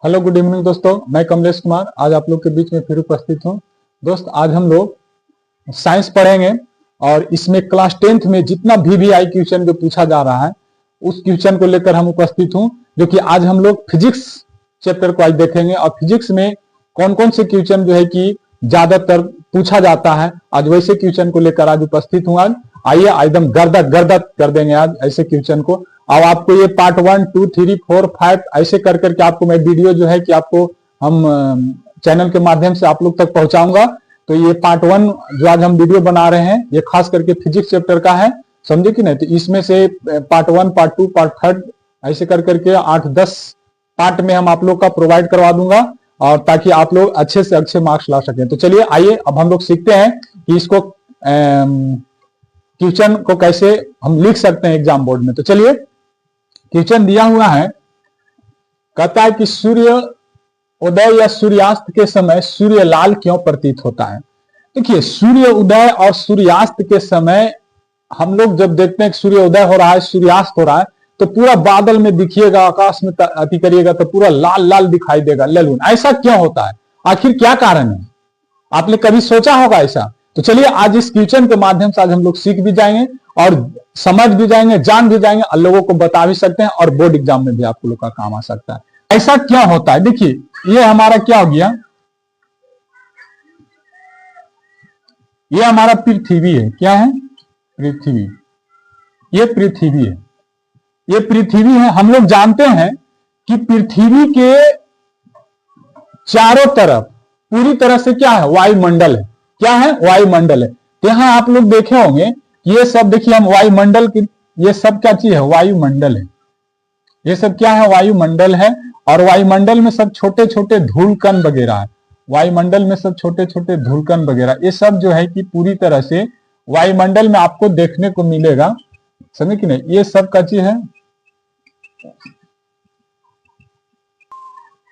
Hello good evening दोस्तों, मैं कमलेश कुमार आज आप लोग के बीच में फिर उपस्थित हूँ। दोस्त आज हम लोग साइंस पढ़ेंगे और इसमें क्लास 10th में जितना वीवीआई क्वेश्चन जो पूछा जा रहा है उस क्वेश्चन को लेकर हम उपस्थित हूँ, जो कि आज हम लोग फिजिक्स चैप्टर को आज देखेंगे और फिजिक्स में कौन कौन से क्वेश्चन जो है कि ज्यादातर पूछा जाता है, आज वैसे क्वेश्चन को लेकर आज उपस्थित हूँ। आज आइए एकदम गर्दत गर्दत कर देंगे आज ऐसे क्वेश्चन को। अब आपको ये पार्ट 1, 2, 3, 4, 5 ऐसे कर करके आपको मैं वीडियो जो है कि आपको हम चैनल के माध्यम से आप लोग तक पहुंचाऊंगा। तो ये पार्ट 1 जो आज हम वीडियो बना रहे हैं ये खास करके फिजिक्स चैप्टर का है, समझे कि नहीं। तो इसमें से पार्ट 1, पार्ट 2, पार्ट 3 ऐसे कर करके 8-10 पार्ट में हम आप लोग का प्रोवाइड करवा दूंगा और ताकि आप लोग अच्छे से अच्छे मार्क्स ला सकें। तो चलिए आइए अब हम लोग सीखते हैं कि इसको क्वेश्चन को कैसे हम लिख सकते हैं एग्जाम बोर्ड में। तो चलिए क्वेश्चन दिया हुआ है, कहता है कि सूर्य उदय या सूर्यास्त के समय सूर्य लाल क्यों प्रतीत होता है। देखिए सूर्य उदय और सूर्यास्त के समय हम लोग जब देखते हैं कि सूर्य उदय हो रहा है सूर्यास्त हो रहा है तो पूरा बादल में दिखिएगा, आकाश में अति करिएगा तो पूरा लाल लाल दिखाई देगा ललून। ऐसा क्यों होता है, आखिर क्या कारण है, आपने कभी सोचा होगा ऐसा। तो चलिए आज इस क्वेश्चन के माध्यम से आज हम लोग सीख भी जाएंगे और समझ भी जाएंगे, जान भी जाएंगे और लोगों को बता भी सकते हैं और बोर्ड एग्जाम में भी आप लोग का काम आ सकता है। ऐसा क्यों होता है, देखिए ये हमारा क्या हो गया, ये हमारा पृथ्वी है। क्या है, पृथ्वी। ये पृथ्वी है, ये पृथ्वी है। हम लोग जानते हैं कि पृथ्वी के चारों तरफ पूरी तरह से क्या है, वायुमंडल है। क्या है, वायुमंडल है। तो यहां आप लोग देखे होंगे ये सब, देखिए हम वायुमंडल की, ये सब क्या चीज है, वायुमंडल है। ये सब क्या है, वायुमंडल है। और वायुमंडल में सब छोटे छोटे धूल कण वगैरह है। वायुमंडल में सब छोटे छोटे धूल कण वगैरह, ये सब जो है कि पूरी तरह से वायुमंडल में आपको देखने को मिलेगा, समझे कि नहीं। ये सब का चीज है,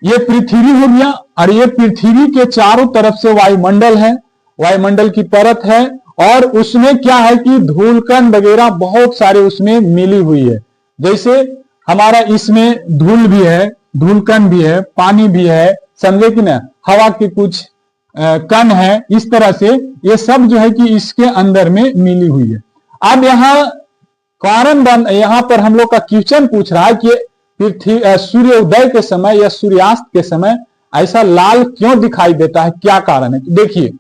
ये पृथ्वी हो गया और ये पृथ्वी के चारों तरफ से वायुमंडल है, वायुमंडल की परत है और उसमें क्या है कि धूलकण वगैरह बहुत सारे उसमें मिली हुई है। जैसे हमारा इसमें धूल भी है, धूलकण भी है, पानी भी है, समझे कि ना, हवा के कुछ कण है। इस तरह से ये सब जो है कि इसके अंदर में मिली हुई है। अब यहाँ कारण यहाँ पर हम लोग का क्वेश्चन पूछ रहा है कि पृथ्वी सूर्य उदय के समय या सूर्यास्त के समय ऐसा लाल क्यों दिखाई देता है, क्या कारण है। तो देखिए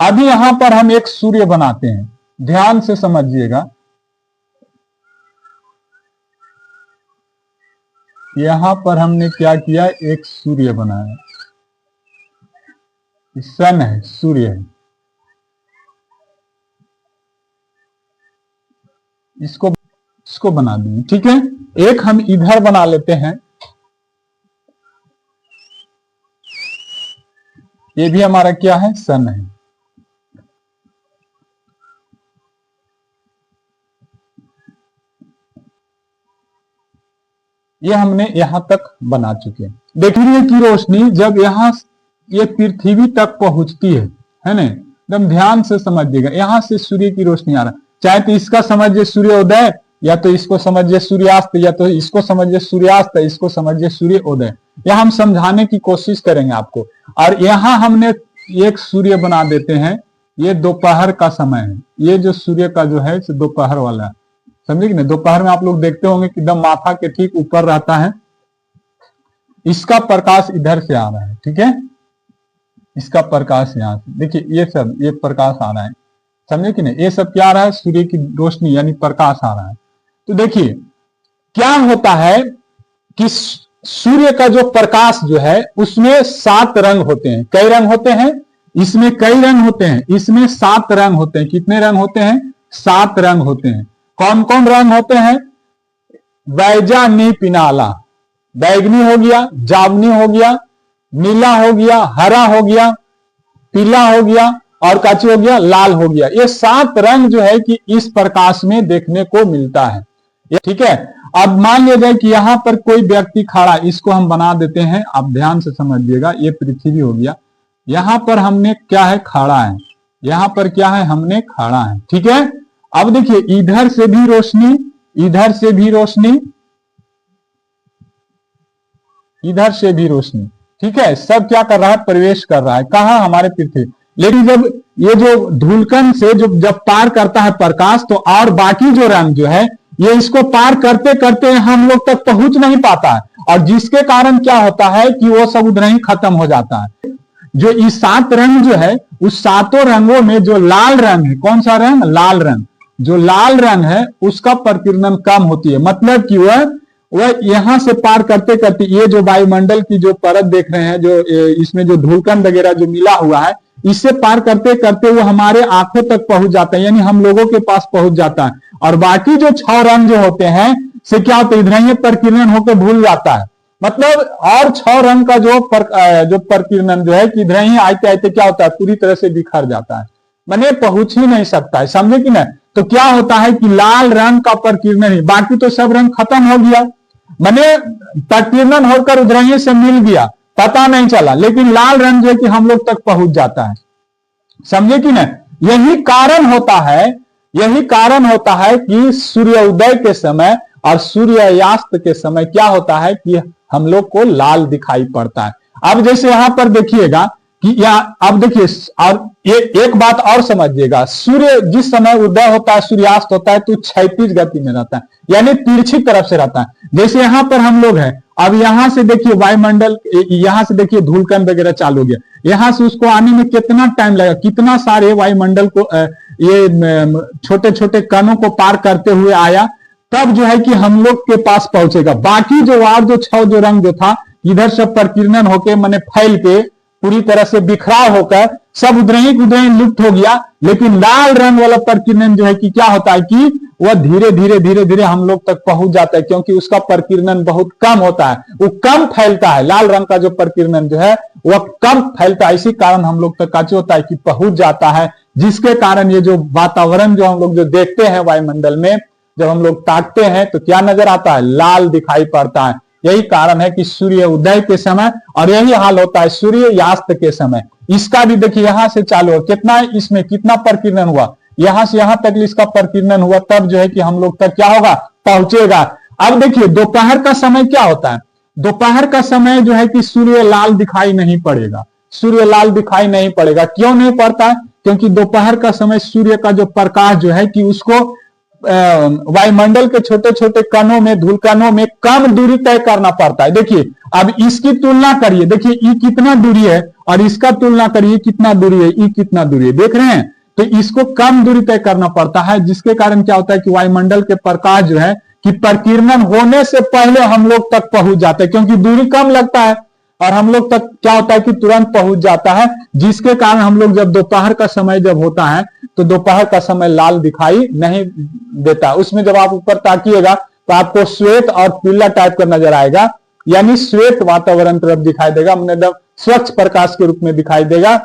अभी यहां पर हम एक सूर्य बनाते हैं, ध्यान से समझिएगा। यहां पर हमने क्या किया, एक सूर्य बनाया, सन है, सूर्य है। इसको बना देंगे, ठीक है। एक हम इधर बना लेते हैं, ये भी हमारा क्या है, सन है। ये हमने यहां तक बना चुके हैं। देखिए की रोशनी जब यहां ये पृथ्वी तक पहुंचती है ना, एकदम ध्यान से समझिएगा। यहां से सूर्य की रोशनी आ रहा है, चाहे तो इसका समझिए सूर्योदय, या तो इसको समझिए सूर्यास्त, या तो इसको समझिए सूर्यास्त, इसको समझिए सूर्योदय। यह हम समझाने की कोशिश करेंगे आपको। और यहां हमने एक सूर्य बना देते हैं, ये दोपहर का समय है। ये जो सूर्य का जो है दोपहर वाला है, समझे कि नहीं। दोपहर में आप लोग देखते होंगे कि एकदम माथा के ठीक ऊपर रहता है, इसका प्रकाश इधर से आ रहा है, ठीक है। इसका प्रकाश यहां से, देखिए ये सब, ये प्रकाश आ रहा है, समझे कि नहीं। ये सब क्या आ रहा है, सूर्य की रोशनी यानी प्रकाश आ रहा है। तो देखिए क्या होता है कि सूर्य का जो प्रकाश जो है उसमें 7 रंग होते हैं। कई रंग होते हैं, इसमें कई रंग होते हैं, इसमें 7 रंग होते हैं। कितने रंग होते हैं, 7 रंग होते हैं। कौन कौन रंग होते हैं, बैजानी पिनाला, बैगनी हो गया, जावनी हो गया, नीला हो गया, हरा हो गया, पीला हो गया और काची हो गया, लाल हो गया। ये 7 रंग जो है कि इस प्रकाश में देखने को मिलता है, ठीक है। अब मान लिया जाए कि यहां पर कोई व्यक्ति खड़ा, इसको हम बना देते हैं, आप ध्यान से समझिएगा। ये पृथ्वी हो गया, यहां पर हमने क्या है, खड़ा है, यहां पर क्या है, हमने खड़ा है, ठीक है। अब देखिए इधर से भी रोशनी, इधर से भी रोशनी, इधर से भी रोशनी, ठीक है, सब क्या कर रहा है, प्रवेश कर रहा है, कहा, हमारे पृथ्वी। लेकिन जब ये जो धूलकण से जब पार करता है प्रकाश, तो और बाकी जो रंग जो है ये इसको पार करते करते हम लोग तक पहुंच नहीं पाता है, और जिसके कारण क्या होता है कि वो सब उधर ही खत्म हो जाता है। जो ये 7 रंग जो है, उस 7 रंगों में जो लाल रंग है, कौन सा रंग, लाल रंग, जो लाल रंग है उसका प्रकीर्णन कम होती है, मतलब कि वह यहां से पार करते करते, ये जो वायुमंडल की जो परत देख रहे हैं, जो इसमें जो धूलकण वगैरह जो मिला हुआ है, इससे पार करते करते वो हमारे आंखों तक पहुंच जाता है, यानी हम लोगों के पास पहुंच जाता है। और बाकी जो 6 रंग जो होते हैं से क्या होता है, इधर ही प्रकीर्णन होकर भूल जाता है, मतलब और 6 रंग का जो प्रकीर्णन जो है कि इधर ही आते आते क्या होता है, पूरी तरह से बिखर जाता है, माने पहुंच ही नहीं सकता है, समझे कि नहीं। तो क्या होता है कि लाल रंग का प्रकीर्णन ही, बाकी तो सब रंग खत्म हो गया, माने प्रकीर्णन होकर उधर ही से मिल गया, पता नहीं चला, लेकिन लाल रंग जो है कि हम लोग तक पहुंच जाता है, समझे कि नहीं। यही कारण होता है कि सूर्योदय के समय और सूर्यास्त के समय क्या होता है कि हम लोग को लाल दिखाई पड़ता है। अब जैसे यहां पर देखिएगा कि अब देखिए, और एक बात और समझिएगा, सूर्य जिस समय उदय होता है, सूर्यास्त होता है, तो क्षैतिज गति में रहता है, यानी तिरछी तरफ से रहता है। जैसे यहां पर हम लोग हैं, अब यहां से देखिए वायुमंडल, यहां से देखिए धूलकण वगैरह चालू हो गया, यहां से उसको आने में कितना टाइम लगा, कितना सारे वायुमंडल को ये छोटे छोटे कणों को पार करते हुए आया, तब जो है कि हम लोग के पास पहुंचेगा। बाकी जो और जो 6 जो रंग जो था, इधर सब प्रकीर्णन होके माने फैल के पूरी तरह से बिखराव होकर सब उधर ही लुप्त हो गया, लेकिन लाल रंग वाला प्रकीर्णन जो है कि क्या होता है कि वह धीरे धीरे हम लोग तक पहुंच जाता है, क्योंकि उसका प्रकीर्णन बहुत कम होता है, वो कम फैलता है। लाल रंग का जो प्रकीर्णन जो है वह कम फैलता है, इसी कारण हम लोग तक क्या होता है कि पहुंच जाता है, जिसके कारण ये जो वातावरण जो हम लोग जो देखते हैं वायुमंडल में, जब हम लोग ताकते हैं तो क्या नजर आता है, लाल दिखाई पड़ता है। यही कारण है कि सूर्य उदय के समय, और यही हाल होता है सूर्यास्त के समय। इसका भी देखिए यहां से चालू हो, कितना इसमें कितना प्रकीर्णन हुआ, यहां से यहां तक इसका प्रकीर्णन हुआ, तब जो है कि हम लोग तक क्या होगा, पहुंचेगा। अब देखिए दोपहर का समय क्या होता है, दोपहर का समय जो है कि सूर्य लाल दिखाई नहीं पड़ेगा, सूर्य लाल दिखाई नहीं पड़ेगा। क्यों नहीं पड़ता है, क्योंकि दोपहर का समय सूर्य का जो प्रकाश जो है कि उसको वायुमंडल के छोटे छोटे कणों में, धूलकणों में कम दूरी तय करना पड़ता है। देखिए अब इसकी तुलना करिए, देखिए ई कितना दूरी है, और इसका तुलना करिए कितना दूरी है, ई कितना दूरी है, देख रहे हैं। तो इसको कम दूरी तय करना पड़ता है, जिसके कारण क्या होता है कि वायुमंडल के प्रकाश जो है कि प्रकीर्णन होने से पहले हम लोग तक पहुंच जाते हैं, क्योंकि दूरी कम लगता है, और हम लोग तक क्या होता है कि तुरंत पहुंच जाता है, जिसके कारण हम लोग जब दोपहर का समय जब होता है, तो दोपहर का समय लाल दिखाई नहीं देता। उसमें जब आप ऊपर ताकिएगा तो आपको श्वेत और पीला टाइप का नजर आएगा, यानी श्वेत वातावरण तरफ दिखाई देगा, मतलब स्वच्छ प्रकाश के रूप में दिखाई देगा।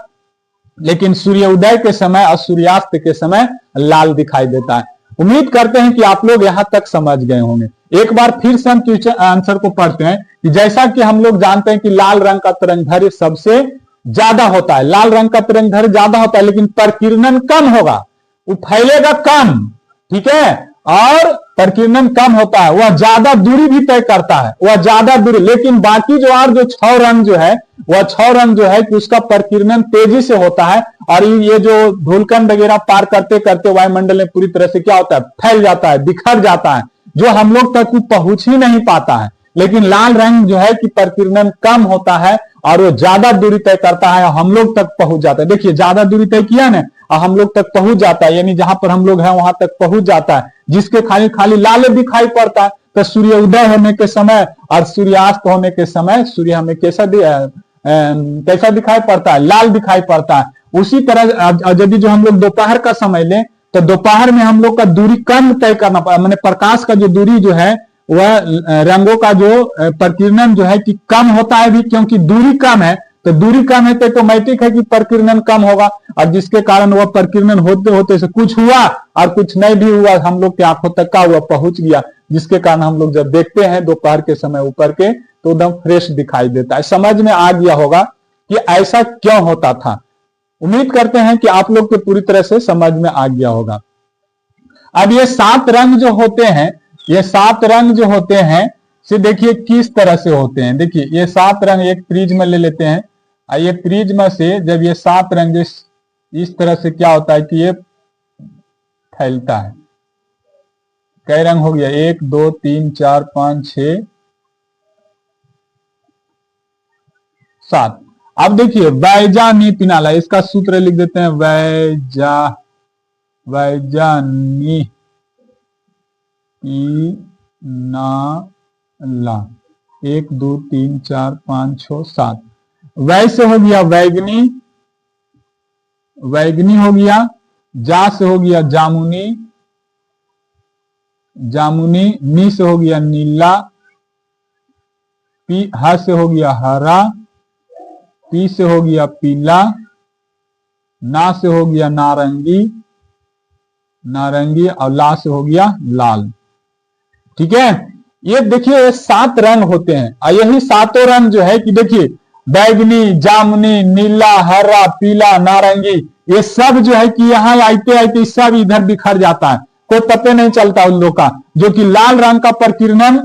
लेकिन सूर्योदय के समय और सूर्यास्त के समय लाल दिखाई देता है। उम्मीद करते हैं कि आप लोग यहां तक समझ गए होंगे। एक बार फिर से हम क्वेश्चन आंसर को पढ़ते हैं कि जैसा कि हम लोग जानते हैं कि लाल रंग का तरंगदैर्घ्य सबसे ज्यादा होता है, लाल रंग का तरंगदैर्घ्य ज्यादा होता है, लेकिन प्रकीर्णन कम होगा, वो फैलेगा कम, ठीक है, और प्रकीर्णन कम होता है, वह ज्यादा दूरी भी तय करता है, वह ज्यादा दूरी। लेकिन बाकी जो और जो 6 रंग जो है, वह 6 रंग जो है कि उसका प्रकीर्णन तेजी से होता है, और ये जो धूलकण वगैरह पार करते करते वायुमंडल में पूरी तरह से क्या होता है, फैल जाता है, बिखर जाता है, जो हम लोग तक पहुंच ही नहीं पाता है। लेकिन लाल रंग जो है कि प्रकीर्णन कम होता है और वो ज्यादा दूरी तय करता है, हम लोग तक पहुंच जाता है। देखिए ज्यादा दूरी तय किया ना, और हम लोग तक पहुंच जाता है, यानी जहां पर हम लोग हैं वहां तक पहुंच जाता है, जिसके खाली खाली लाल दिखाई पड़ता है। तो सूर्य उदय होने के समय और सूर्यास्त होने के समय सूर्य हमें कैसा दिखाई पड़ता है, लाल दिखाई पड़ता है। उसी तरह यदि जो हम लोग दोपहर का समय लें, तो दोपहर में हम लोग का दूरी कम तय करना पड़ा, मैंने प्रकाश का जो दूरी जो है वह रंगों का जो प्रकीर्णन जो है कि कम होता है भी, क्योंकि दूरी कम है, तो दूरी कम है तो ऑटोमेटिक है कि प्रकीर्णन कम होगा, और जिसके कारण वह प्रकीर्णन होते होते से कुछ हुआ और कुछ नहीं भी हुआ, हम लोग के आंखों तक का हुआ पहुंच गया, जिसके कारण हम लोग जब देखते हैं दोपहर के समय ऊपर के, तो एकदम फ्रेश दिखाई देता है। समझ में आ गया होगा कि ऐसा क्यों होता था। उम्मीद करते हैं कि आप लोग के पूरी तरह से समझ में आ गया होगा। अब ये 7 रंग जो होते हैं, ये 7 रंग जो होते हैं, से देखिए किस तरह से होते हैं। देखिए ये 7 रंग एक प्रिज्म ले लेते हैं, और ये प्रिज्म से जब ये 7 रंग इस तरह से क्या होता है कि ये फैलता है। कई रंग हो गया, 1 2 3 4 5 6 7। अब देखिए वैजानी पिनाला, इसका सूत्र लिख देते हैं, वैजानी पिनाला 1 2 3 4 5 6 7। वै से हो गया वैगनी, वैगनी हो गया। जा से हो गया जामुनी, जामुनी। नी से हो गया नीला। पी ह से हो गया हरा। पी से हो गया पीला। ना से हो गया नारंगी, नारंगी। और ला से हो गया लाल। ठीक है, ये देखिए 7 रंग होते हैं, और यही 7 रंग जो है कि देखिए बैगनी, जामुनी, नीला, हरा, पीला, नारंगी, ये सब जो है कि यहाँ आते आते सब इधर बिखर जाता है, कोई पता नहीं चलता उन लोग का। जो कि लाल रंग का प्रकीर्णन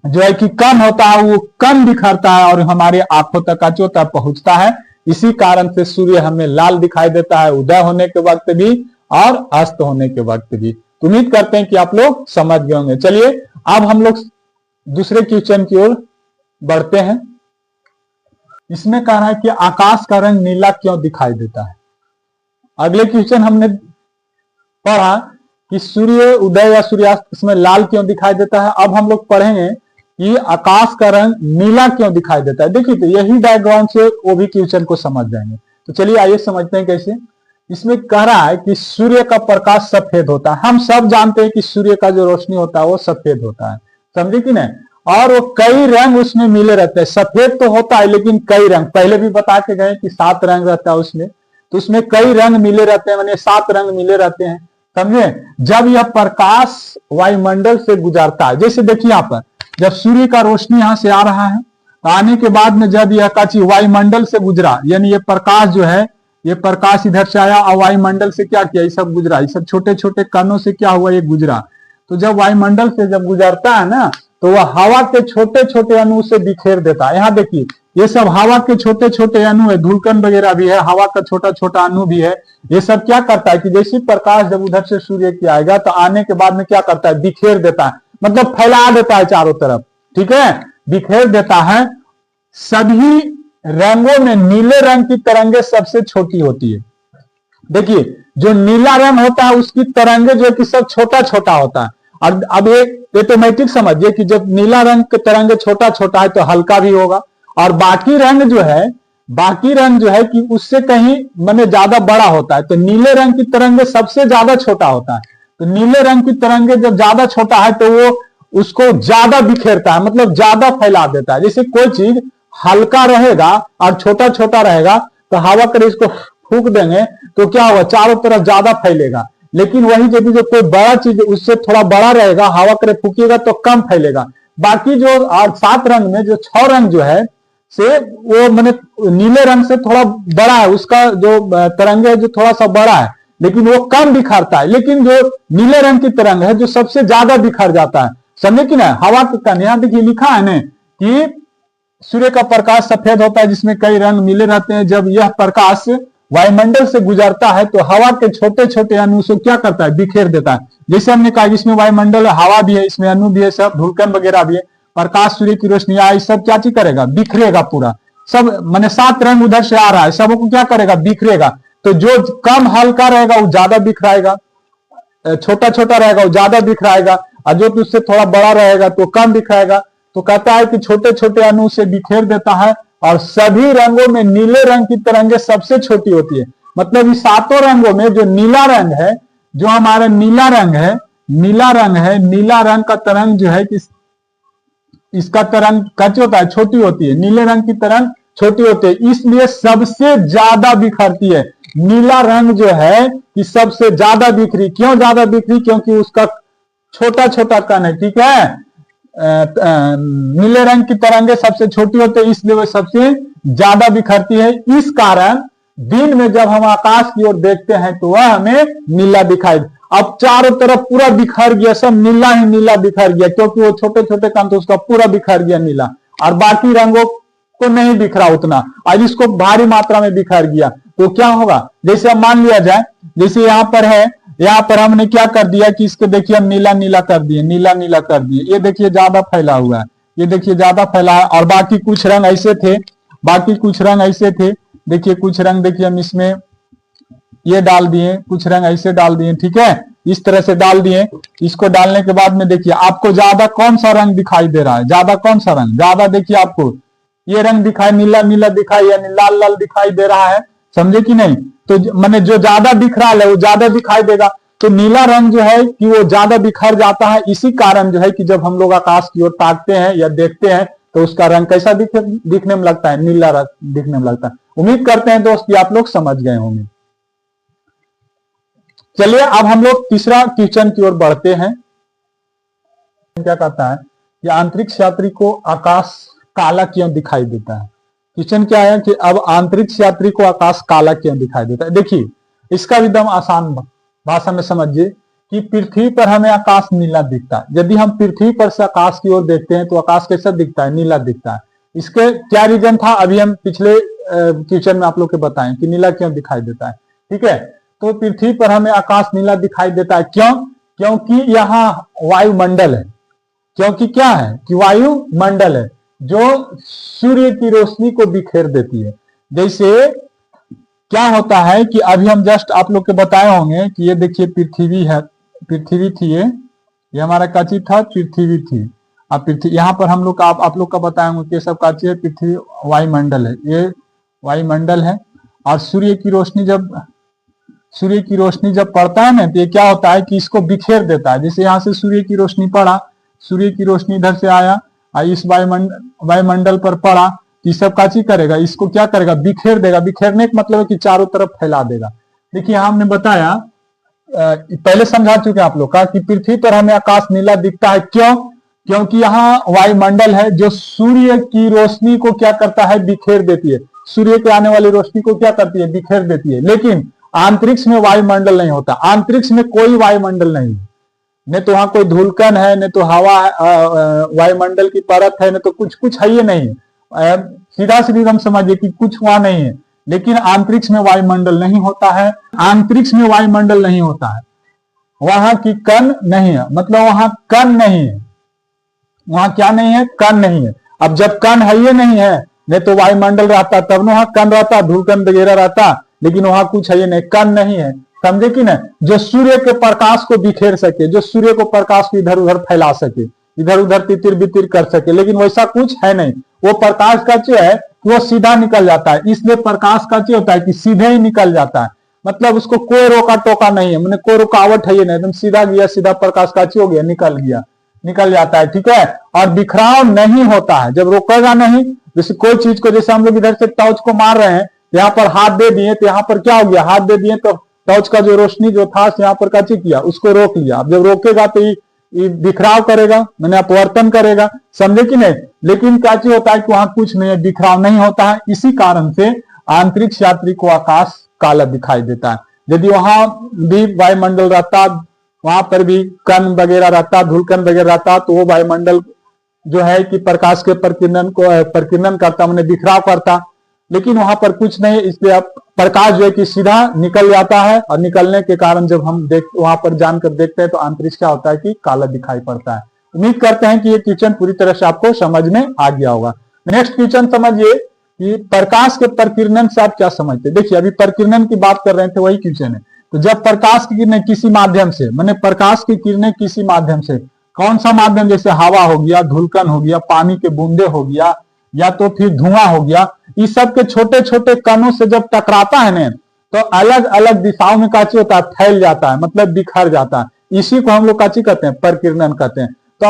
जो है कि कम होता है, वो कम बिखरता है और हमारे आंखों तक अचो तक पहुंचता है। इसी कारण से सूर्य हमें लाल दिखाई देता है, उदय होने के वक्त भी और अस्त होने के वक्त भी। उम्मीद करते हैं कि आप लोग समझ गए होंगे। चलिए अब हम लोग दूसरे क्वेश्चन की ओर बढ़ते हैं। इसमें कह रहा है कि आकाश का रंग नीला क्यों दिखाई देता है। अगले क्वेश्चन हमने पढ़ा कि सूर्य उदय या सूर्यास्त इसमें लाल क्यों दिखाई देता है। अब हम लोग पढ़ेंगे कि आकाश का रंग नीला क्यों दिखाई देता है। देखिए तो यही बैकग्राउंड से वो भी क्वेश्चन को समझ जाएंगे। तो चलिए आइए समझते हैं कैसे। इसमें कह रहा है कि सूर्य का प्रकाश सफेद होता है। हम सब जानते हैं कि सूर्य का जो रोशनी होता है वो सफेद होता है, समझे कि नहीं। और वो कई रंग उसमें मिले रहते हैं। सफेद तो होता है लेकिन कई रंग, पहले भी बता के गए कि 7 रंग रहता है उसमें, तो उसमें कई रंग मिले रहते हैं, माने 7 रंग मिले रहते हैं, समझे। जब यह प्रकाश वायुमंडल से गुजरता है, जैसे देखिए यहाँ पर जब सूर्य का रोशनी यहाँ से आ रहा है, तो आने के बाद में जब यह काची वायुमंडल से गुजरा, यानी ये प्रकाश जो है, ये प्रकाश इधर से आया और वायुमंडल से क्या किया, ये सब गुजरा, ये सब छोटे छोटे कणों से क्या हुआ, ये गुजरा। तो जब वायुमंडल से जब गुजरता है ना, तो वह हवा के छोटे छोटे अणु से बिखेर देता है। यहाँ देखिए ये सब हवा के छोटे छोटे अणु है, धूलकण वगैरह भी है, हवा का छोटा छोटा अणु भी है। ये सब क्या करता है कि जैसे प्रकाश जब उधर से सूर्य की आएगा तो आने के बाद में क्या करता है, बिखेर देता है, मतलब फैला देता है चारों तरफ। ठीक है, बिखेर देता है। सभी रंगों में नीले रंग की तरंगे सबसे छोटी होती है। देखिए जो नीला रंग होता है उसकी तरंगे जो है कि सब छोटा छोटा होता है। और अब एक ऑटोमेटिक समझिए कि जब नीला रंग के तरंगे छोटा छोटा है तो हल्का भी होगा, और बाकी रंग जो है कि उससे कहीं माने ज्यादा बड़ा होता है। तो नीले रंग की तरंगे सबसे ज्यादा छोटा होता है। तो नीले रंग की तरंगे जब ज्यादा छोटा है तो वो उसको ज्यादा बिखेरता है, मतलब ज्यादा फैला देता है। जैसे कोई चीज हल्का रहेगा और छोटा छोटा रहेगा तो हवा कर इसको फूंक देंगे तो क्या होगा, चारों तरफ ज्यादा फैलेगा। लेकिन वही यदि जो कोई बड़ा चीज उससे थोड़ा बड़ा रहेगा, हवा करे फूकेगा तो कम फैलेगा। बाकी जो 7 रंग में जो 6 रंग जो है से वो मैंने नीले रंग से थोड़ा बड़ा है, उसका जो तरंग है जो थोड़ा सा बड़ा है, लेकिन वो कम बिखरता है। लेकिन जो नीले रंग की तरंग है जो सबसे ज्यादा बिखर जाता है, समझे कि ना। हवा के कण यहाँ देखिए लिखा है ना कि सूर्य का प्रकाश सफेद होता है जिसमें कई रंग मिले रहते हैं। जब यह प्रकाश वायुमंडल से गुजरता है तो हवा के छोटे छोटे अणु से क्या करता है, बिखेर देता है। जैसे हमने कहा इसमें वायुमंडल हवा भी है, इसमें अणु भी है, सब धूलकण वगैरह भी है। प्रकाश सूर्य की रोशनी आई सब क्या चीज करेगा, बिखरेगा पूरा सब, माने 7 रंग उधर से आ रहा है, सबको क्या करेगा, बिखरेगा। तो जो कम हल्का रहेगा वो ज्यादा बिखराएगा, छोटा छोटा रहेगा वो ज्यादा बिखराएगा, और जो उससे थोड़ा बड़ा रहेगा तो कम बिखराएगा। तो कहता है कि छोटे छोटे अणु से बिखेर देता है। और सभी रंगों में नीले रंग की तरंगे सबसे छोटी होती है। मतलब इस 7 रंगों में जो नीला रंग है, जो हमारा नीला रंग है, नीला रंग का तरंग जो है कि इसका तरंग कैसे होता है, छोटी होती है। नीले रंग की तरंग छोटी होती है, इसलिए सबसे ज्यादा बिखरती है। नीला रंग जो है कि सबसे ज्यादा बिखरी, क्यों ज्यादा बिखरी, क्योंकि उसका छोटा छोटा कण है। ठीक है, नीले रंग की तरंगे सबसे छोटी होती है इसलिए वह सबसे ज्यादा बिखरती है। इस कारण दिन में जब हम आकाश की ओर देखते हैं तो वह हमें नीला दिखाई। अब चारों तरफ पूरा बिखर गया, सब नीला ही नीला बिखर गया, क्योंकि वो छोटे छोटे कण थे, उसका पूरा बिखर गया नीला, और बाकी रंगों को नहीं बिखरा उतना, आज इसको भारी मात्रा में बिखर गया। तो क्या होगा, जैसे अब मान लिया जाए, जैसे यहाँ पर है, यहाँ पर हमने क्या कर दिया कि इसको देखिए हम नीला नीला कर दिए, नीला नीला कर दिए, ये देखिए ज्यादा फैला हुआ है, ये देखिए ज्यादा फैला है, और बाकी कुछ रंग ऐसे थे, बाकी कुछ रंग ऐसे थे, देखिए कुछ रंग देखिए हम इसमें ये डाल दिए, कुछ रंग ऐसे डाल दिए, ठीक है, इस तरह से डाल दिए। इसको डालने के बाद में देखिए आपको ज्यादा कौन सा रंग दिखाई दे रहा है, ज्यादा कौन सा रंग, ज्यादा देखिए आपको ये रंग दिखाई, नीला नीला दिखाई, यानी लाल लाल दिखाई दे रहा है, समझे कि नहीं। तो माने जो ज्यादा दिख रहा है वो ज्यादा दिखाई देगा, तो नीला रंग जो है कि वो ज्यादा बिखर जाता है। इसी कारण जो है कि जब हम लोग आकाश की ओर ताकते हैं या देखते हैं तो उसका रंग कैसा दिखने में लगता है, नीला रंग दिखने में लगता है। उम्मीद करते हैं दोस्त कि आप लोग समझ गए होंगे। चलिए अब हम लोग तीसरा क्वेश्चन की ओर बढ़ते हैं। क्या कहता है कि अंतरिक्ष यात्री को आकाश काला क्यों दिखाई देता है। क्वेश्चन क्या है कि अब अंतरिक्ष यात्री को आकाश काला क्यों दिखाई देता है। देखिए इसका भी एकदम आसान भाषा में समझिए कि पृथ्वी पर हमें आकाश नीला दिखता है। यदि हम पृथ्वी पर से आकाश की ओर देखते हैं तो आकाश कैसा दिखता है, नीला दिखता है। इसके क्या रीजन था, अभी हम पिछले क्वेश्चन में आप लोग को बताएं कि नीला क्यों दिखाई देता है, ठीक है। तो पृथ्वी पर हमें आकाश नीला दिखाई देता है, क्यों, क्योंकि यहाँ वायुमंडल है, क्योंकि क्या है कि वायुमंडल है जो सूर्य की रोशनी को बिखेर देती है। जैसे क्या होता है कि अभी हम जस्ट आप लोग के बताए होंगे कि ये देखिए पृथ्वी है, पृथ्वी थी, ये हमारा काची था, पृथ्वी थी। अब पृथ्वी यहाँ पर हम लोग का आप लोग का बताएंगे कि सब काची है, पृथ्वी वायुमंडल है, ये वायुमंडल है। और सूर्य की रोशनी जब पड़ता है ना तो ये क्या होता है कि इसको बिखेर देता है। जैसे यहाँ से सूर्य की रोशनी पड़ा, सूर्य की रोशनी इधर से आया और इस वायुमंडल पर पड़ा, ये सब काची करेगा, इसको क्या करेगा, बिखेर देगा। बिखेरने का मतलब है कि चारों तरफ फैला देगा। देखिए हमने बताया, पहले समझा चुके आप लोग का कि पृथ्वी पर हमें आकाश नीला दिखता है, क्यों, क्योंकि यहाँ वायुमंडल है जो सूर्य की रोशनी को क्या करता है, बिखेर देती है। सूर्य के आने वाली रोशनी को क्या करती है, बिखेर देती है। लेकिन अंतरिक्ष में वायुमंडल नहीं होता, अंतरिक्ष में कोई वायुमंडल नहीं है, न तो वहां कोई धूलकन है, न तो हवा, वायुमंडल की परत है, न तो कुछ है, ये नहीं है। सीधा सीधी हम समझिए कि कुछ वहां नहीं है। लेकिन अंतरिक्ष में वायुमंडल नहीं होता है, अंतरिक्ष में वायुमंडल नहीं होता है, वहां की कण नहीं है, मतलब वहां कण नहीं है, वहां क्या नहीं है, कण नहीं है। अब जब कण है ये नहीं है, नहीं तो वायुमंडल रहता तब न वहां कण रहता, धूलकन वगैरह रहता, लेकिन वहां कुछ है ये नहीं, कण नहीं है, समझे कि नहीं। जो सूर्य के प्रकाश को बिखेर सके, जो सूर्य को प्रकाश को इधर उधर फैला सके, इधर उधर तितिर बितिर कर सके, लेकिन वैसा कुछ है नहीं। वो प्रकाश का जो है वो सीधा निकल जाता है, इसलिए प्रकाश का जो होता है कि सीधे ही निकल जाता है, मतलब उसको कोई रोका टोका नहीं है, मैंने कोई रुकावट है ये नहीं, एकदम सीधा गया, सीधा प्रकाश का हो गया, निकल जाता है, ठीक है। और बिखराव नहीं होता है, जब रोकेगा नहीं, जैसे कोई चीज को, जैसे हम लोग इधर से टॉर्च को मार रहे हैं, यहाँ पर हाथ दे दिए तो यहाँ पर क्या हो गया, हाथ दे दिए तो टॉर्च का जो रोशनी जो था यहाँ पर काची किया, उसको रोक लिया। अब जब रोकेगा तो ये बिखराव करेगा, मैंने अपवर्तन करेगा, समझे कि नहीं। लेकिन काची होता है कि वहां कुछ नहीं है, बिखराव नहीं होता है। इसी कारण से अंतरिक्ष यात्री को आकाश काला दिखाई देता है। यदि वहां भी वायुमंडल रहता, वहां पर भी कण वगैरह रहता, धूलकन वगैरह रहता, तो वो वायुमंडल जो है कि प्रकाश के प्रकीर्णन करता, मैंने बिखराव करता, लेकिन वहां पर कुछ नहीं, इसलिए अब प्रकाश जो है कि सीधा निकल जाता है, और निकलने के कारण जब हम वहां पर जानकर देखते हैं तो अंतरिक्ष क्या होता है कि काला दिखाई पड़ता है। उम्मीद करते हैं कि ये क्वेश्चन पूरी तरह से आपको समझ में आ गया होगा। नेक्स्ट क्वेश्चन समझिए कि प्रकाश के प्रकीर्णन से आप क्या समझते हैं। देखिए अभी प्रकीर्णन की बात कर रहे थे, वही क्वेश्चन है। तो जब प्रकाश की किरणें किसी माध्यम से, मैंने प्रकाश की किरणें किसी माध्यम से, कौन सा माध्यम, जैसे हवा हो गया, धूलकन हो गया, पानी के बूंदे हो गया, या तो फिर धुआं हो गया, इस सब के छोटे छोटे कणों से जब टकराता है ना, तो अलग अलग दिशाओं में काची होता है, फैल जाता है, मतलब बिखर जाता है। इसी को हम लोग काची कहते हैं, प्रकीर्णन कहते हैं। तो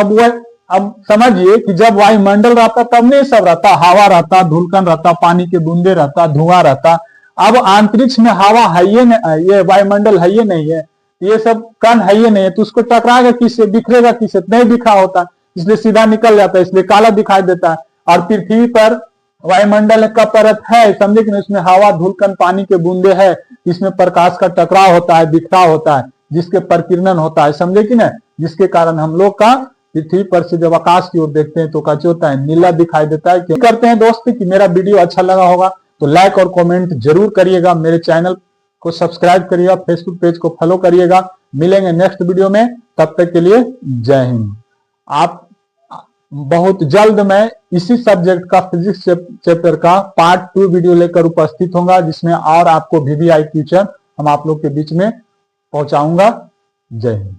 अब समझिए कि जब वायुमंडल रहता तब नहीं सब रहता, हवा रहता, धूलकन रहता, पानी के बूंदे रहता, धुआं रहता। अब अंतरिक्ष में हवा है ये वायुमंडल है ये नहीं है, ये सब कण है ये नहीं है, तो उसको टकराएगा किससे, बिखरेगा किससे, नहीं बिखरा होता, इसलिए सीधा निकल जाता है, इसलिए काला दिखाई देता है। और पृथ्वी पर वायुमंडल का परत है, समझे कि उसमें हवा, धूलकन, पानी के बूंदे है, इसमें प्रकाश का टकराव होता है, बिखराव होता है, जिसके परिकिरणन होता है, समझे कि नहीं, जिसके कारण हम लोग का पृथ्वी पर से जब आकाश की ओर देखते हैं तो क्या होता है, नीला दिखाई देता है। करते हैं दोस्त कि मेरा वीडियो अच्छा लगा होगा तो लाइक और कमेंट जरूर करिएगा, मेरे चैनल को सब्सक्राइब करिएगा, फेसबुक पेज को फॉलो करिएगा। मिलेंगे नेक्स्ट वीडियो में, तब तक के लिए जय हिंद। आप बहुत जल्द मैं इसी सब्जेक्ट का फिजिक्स चैप्टर का पार्ट 2 वीडियो लेकर उपस्थित होगा, जिसमें और आपको वीवीआई क्वेश्चन हम आप लोग के बीच में पहुंचाऊंगा। जय हिंद।